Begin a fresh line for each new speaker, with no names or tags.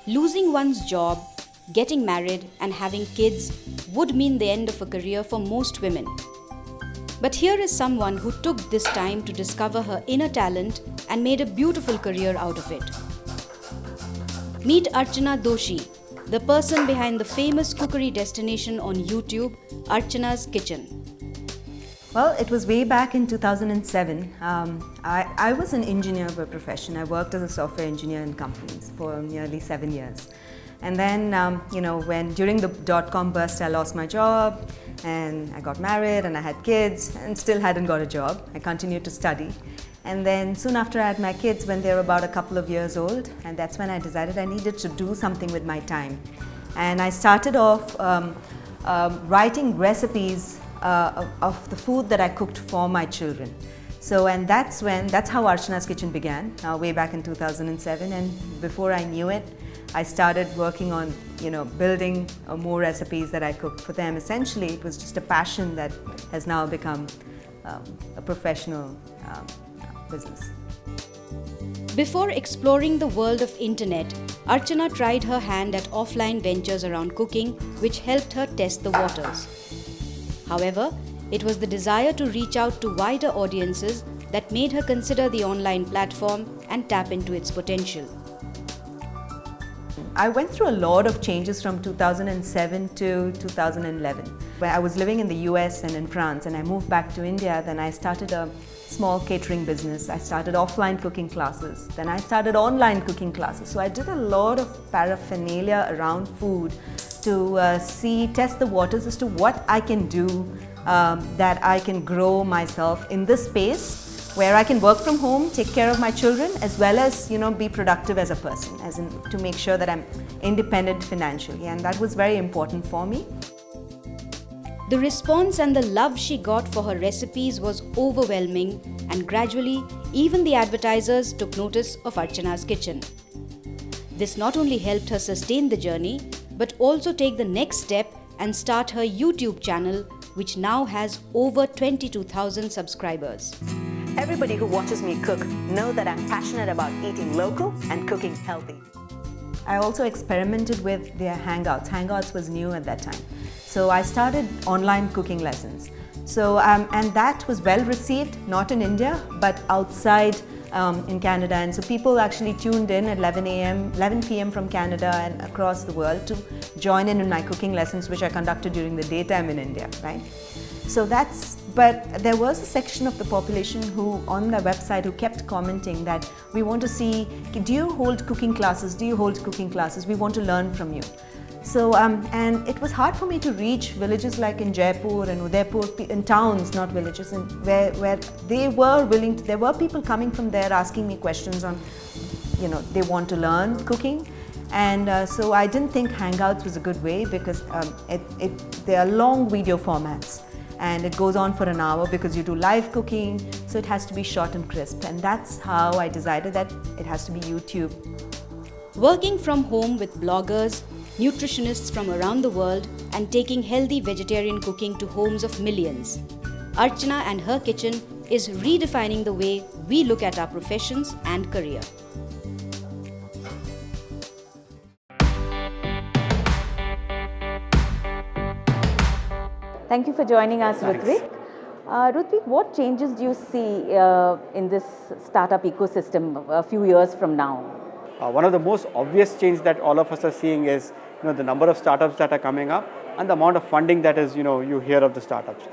Losing one's job, getting married, and having kids would mean the end of a career for most women. But here is someone who took this time to discover her inner talent and made a beautiful career out of it. Meet Archana Doshi, the person behind the famous cookery destination on YouTube, Archana'skitchen.
Well, it was way back in 2007. I was an engineer by profession. I worked as a software engineer in companies for nearly 7 years. And then, when during the dot-com burst, I lost my job and I got married and I had kids and still hadn't got a job. I continued to study. And then soon after I had my kids, when they were about a couple of years old, and that's when I decided I needed to do something with my time. And I started off writing recipes of the food that I cooked for my children. And that's how Archana'skitchen began, way back in 2007. And before I knew it, I started working on, building more recipes that I cooked for them. Essentially, it was just a passion that has now become a professional business.
Before exploring the world of internet, Archana tried her hand at offline ventures around cooking, which helped her test the waters. However, it was the desire to reach out to wider audiences that made her consider the online platform and tap into its potential.
I went through a lot of changes from 2007 to 2011. Where I was living in the US and in France, and I moved back to India. Then I started a small catering business. I started offline cooking classes. Then I started online cooking classes. So I did a lot of paraphernalia around food to test the waters as to what I can do that I can grow myself in this space where I can work from home, take care of my children, as well as be productive as a person, as in to make sure that I'm independent financially, and that was very important for me.
The response and the love she got for her recipes was overwhelming, and gradually, even the advertisers took notice of Archana'skitchen. This not only helped her sustain the journey, but also take the next step and start her YouTube channel, which now has over 22,000 subscribers.
Everybody who watches me cook know that I'm passionate about eating local and cooking healthy. I also experimented with their Hangouts. Hangouts was new at that time. So I started online cooking lessons. And that was well received, not in India, but outside in Canada. And so people actually tuned in at 11 p.m. from Canada and across the world to join in my cooking lessons, which I conducted during the daytime in India, right? But there was a section of the population who, on their website, who kept commenting that we want to see, do you hold cooking classes? Do you hold cooking classes? We want to learn from you. And it was hard for me to reach villages like in Jaipur and Udaipur, in towns, not villages, and where they were willing to, there were people coming from there asking me questions on, they want to learn cooking. And so I didn't think Hangouts was a good way because they are long video formats. And it goes on for an hour because you do live cooking, so it has to be short and crisp. And that's how I decided that it has to be YouTube.
Working from home with bloggers, nutritionists from around the world, and taking healthy vegetarian cooking to homes of millions, Archana and her kitchen is redefining the way we look at our professions and career.
Thank you for joining us, Rutvik. Rutvik, what changes do you see in this startup ecosystem a few years from now?
One of the most obvious changes that all of us are seeing is the number of startups that are coming up and the amount of funding that is you hear of the startups.